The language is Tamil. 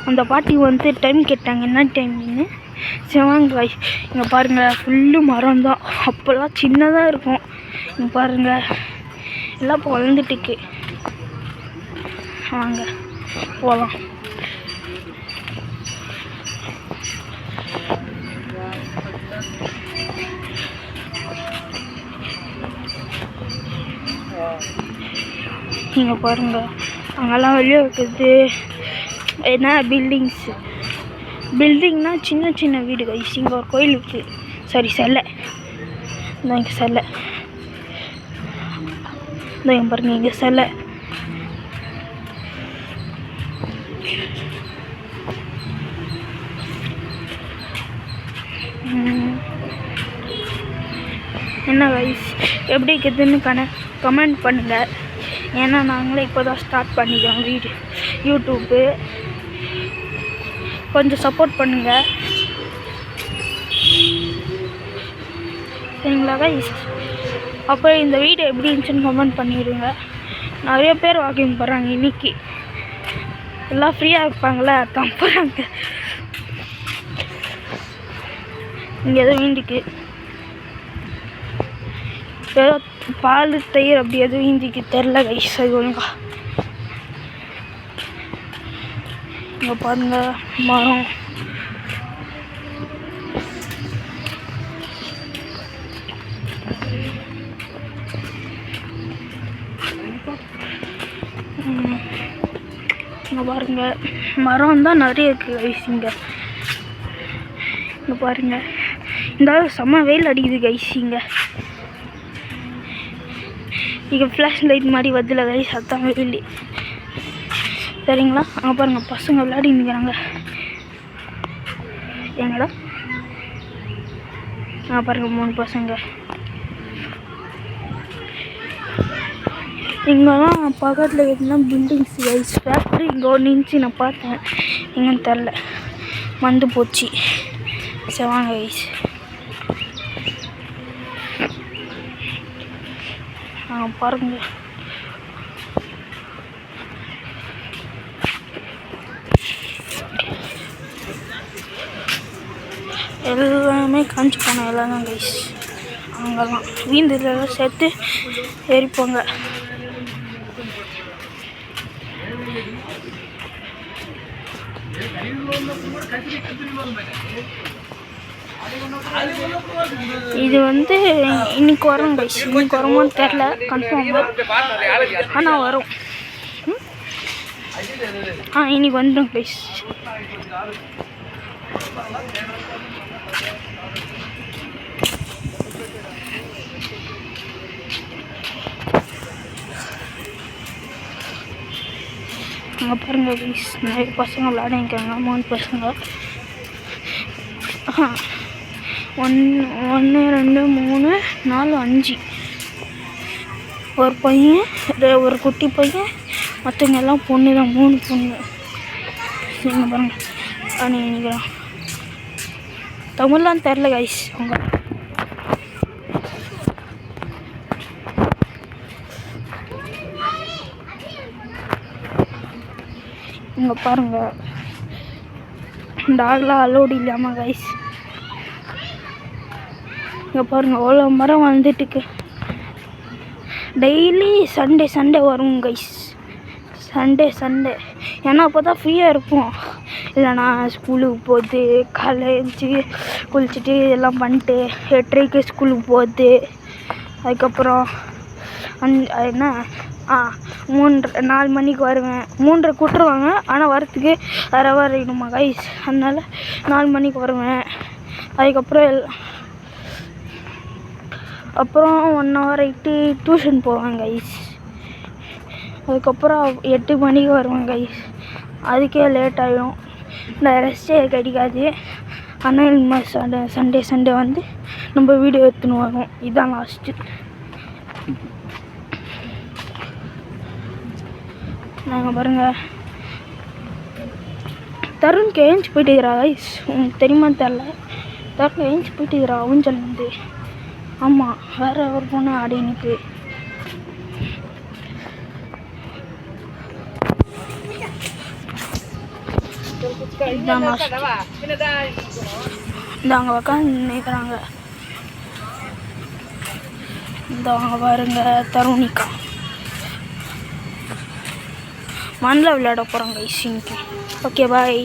அந்த பாட்டி வந்து டைம் கேட்டாங்க, என்ன டைம்னு. சிவாங்க கைஸ், இங்கே பாருங்கள் ஃபுல்லு மரம் தான். அப்போல்லாம் சின்னதாக இருக்கும். இங்கே பாருங்கள் எல்லாம் இப்போ வளர்ந்துட்டுருக்கு. வாங்க போகலாம். இங்கே பாருங்கள் அங்கெல்லாம் வெளியே இருக்குது என்ன பில்டிங்ஸு. பில்டிங்னா சின்ன சின்ன வீடு கைஸ். இங்கே ஒரு கோயில் இருக்குது, சாரி சிலை. இந்த இங்கே சிலை, இந்த இங்கே பாருங்கள் இங்கே சிலை. என்ன கைஸ் எப்படி இருக்குதுன்னு கமெண்ட் பண்ணுங்கள். ஏன்னா நாங்களே இப்போ தான் ஸ்டார்ட் பண்ணிக்கிறோம் யூடியூப்பு. கொஞ்சம் சப்போர்ட் பண்ணுங்கள் சரிங்களா கைஸ். அப்புறம் இந்த வீடியோ எப்படி இருந்துச்சுன்னு கமெண்ட் பண்ணிடுங்க. நிறைய பேர் வாக்கிங் போகிறாங்க இன்றைக்கி. எல்லாம் ஃப்ரீயாக இருப்பாங்களே அதான் போகிறாங்க. இங்கே எதுவும் வீண்டுக்கு ஏதோ பால் தயிர் அப்படி எதுவும் வீந்திக்கு தெரில கைஸ். அது ஒழுங்கா இங்கே பாருங்க மரம். இங்கே பாருங்க மரம் தான் நிறைய இருக்குது கைஸ். இங்கே பாருங்க இந்த செம்ம வெயில் அடிக்குது கைஸ். இங்கே ஃப்ளாஷ் லைட் மாதிரி வருதுல கைஸ், அதான் வெயில் சரிங்களா. அங்கே பாருங்கள் பசங்க விளையாடி நிற்கிறாங்க. எங்கடா பாருங்கள் 3 பசங்க. இங்கெல்லாம் பக்கத்தில் எதுனா பில்டிங்ஸ் கைஸ். ஃபேக்ட்ரி இங்கே ஒன்று இருந்துச்சு, நான் பார்த்தேன், எங்கன்னு தெரில, வந்து போச்சு. செவாங்க கைஸ். பாருங்க எல்லாமே காஞ்சி போன எல்லாம் தான் கைஸ். அங்கெல்லாம் வீந்தெல்லாம் சேர்த்து எரிப்பாங்க. இது வந்து இன்னைக்கு வரும் கைஸ். இன்னைக்கு வருமானு தெரில கன்ஃபார்மாக, ஆனால் வரும். இன்னைக்கு வந்துடும் கைஸ். அங்கே பாருங்க கைஸ் நிறைய பசங்க விளையாடிருக்காங்க. 3 பசங்க. 1 2 3 4 5 ஒரு பையன் ஒரு குட்டி பையன், மற்றவங்க எல்லாம் பொண்ணு தான். 3 பொண்ணு. இங்கே பாருங்க நினைக்கிறேன் தமிழ்லாம் தெரில கைஸ். அவங்க இங்கே பாருங்க டாக்லாம் அலோடு இல்லாமல் கைஸ். இங்கே பாருங்கள் அவ்வளோ மரம் வளர்ந்துட்டுருக்கு. டெய்லி சண்டே வரும் கைஸ். சண்டே ஏன்னா அப்போ தான் ஃப்ரீயாக இருக்கும். இல்லைனா ஸ்கூலுக்கு போகுது, காலேஜ் குளிச்சுட்டு எல்லாம் பண்ணிட்டு 8:30க்கு ஸ்கூலுக்கு போகுது. அதுக்கப்புறம் என்ன 4 மணிக்கு வருவேன். 3:30 கூட்டுருவாங்க, ஆனால் வரத்துக்கு அரை வரையணுமா கைஸ். அதனால் 4 மணிக்கு வருவேன். அதுக்கப்புறம் 1 ஹவர் ஆகிட்டு டியூஷன் போவேன் கைஸ். அதுக்கப்புறம் 8 மணிக்கு வருவேன் கைஸ். அதுக்கே லேட் ஆகிடும். நான் ரெஸ்ட்டே கிடைக்காது. ஆனால் சண்டே வந்து நம்ம வீடியோ எடுத்துன்னு வரோம். இதுதான் லாஸ்ட்டு. நாங்கள் பாருங்கள் தருண்க்கு ஏஞ்சி போயிட்டுக்கிறா கைஸ். உங்களுக்கு தெரியுமா தெரில, தருண் ஏஞ்சி போயிட்டுக்கிறா ஊஞ்சல்லேருந்து. ஆமாம், வேறு ஒரு பொண்ணு ஆடினுக்கு. இதுதான் இந்த அங்கே உட்காந்து நினைக்கிறாங்க. இந்த அங்கே பாருங்க தருணிக்கா மண்ணில் விளையாட போகிறாங்க இசிங்க்கு. Okay bye.